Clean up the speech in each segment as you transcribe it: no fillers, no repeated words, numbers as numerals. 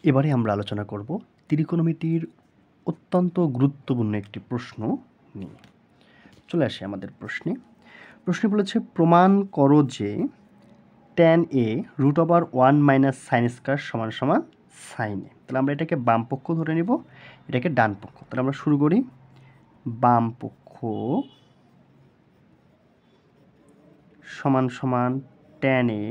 এবারে আমরা আলোচনা করব ত্রিকোণমিতির অত্যন্ত গুরুত্বপূর্ণ একটি প্রশ্ন নিয়ে। চলে আসি আমাদের প্রশ্নে। প্রশ্নে বলেছে প্রমাণ করো যে tan a √1 - sin স্কয়ার সমান সমান sin a। তাহলে আমরা এটাকে বাম পক্ষ ধরে নিব, এটাকে ডান পক্ষ। তাহলে আমরা শুরু করি। বাম পক্ষ সমান সমান tan a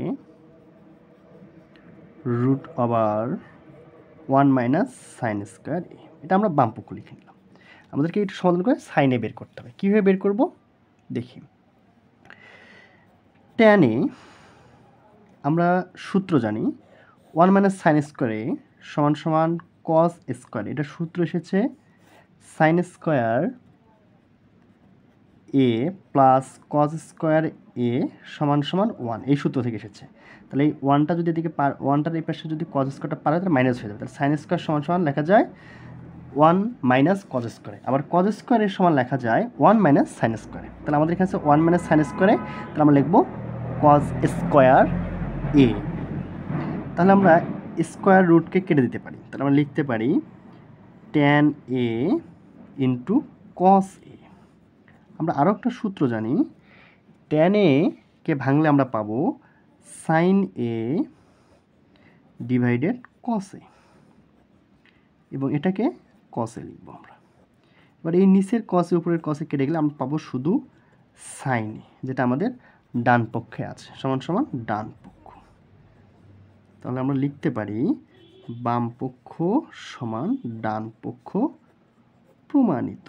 √1 - sin square a। এটা আমরা বাম পক্ষ লিখে নিলাম। আমাদেরকে একটু সমাধান করে sin a বের করতে হবে। কীভাবে বের করব দেখি। tan a আমরা সূত্র জানি 1 - sin স্কয়ার a সমান সমান cos স্কয়ার। এটা সূত্র এসেছে sin square a plus cos square a সমান সমান 1, এই সূত্র থেকে এসেছে। তাহলে এই 1টা যদি এদিকে ওয়ানটার এই পাশে যদি cos স্কয়ারটা পার হয় তাহলে মাইনাস হয়ে যাবে। তাহলে sin স্কয়ার সমান সমান লেখা যায় 1 - cos স্কয়ার। আবার cos স্কয়ারের সমান লেখা যায় 1 - sin স্কয়ার। তাহলে আমাদের এখানে আছে 1 - sin স্কয়ার, তাহলে আমরা লিখব cos স্কয়ার a। তাহলে আমরা স্কয়ার রুটকে কেটে দিতে পারি। তাহলে আমরা লিখতে পারি tan a into cos a। আমরা আরও একটা সূত্র জানি, tan a কে ভাঙলে আমরা পাবো sin a divided cos a, এবং এটাকে cos a লিখবো আমরা। এবার এই নিচের cos a উপরের cos a কেটে গেলে আমরা পাবো শুধু sin a, যেটা আমাদের ডান পক্ষে আছে, সমান সমান ডান পক্ষ। তাহলে আমরা লিখতে পারি বাম পক্ষ সমান ডান পক্ষ প্রমাণিত।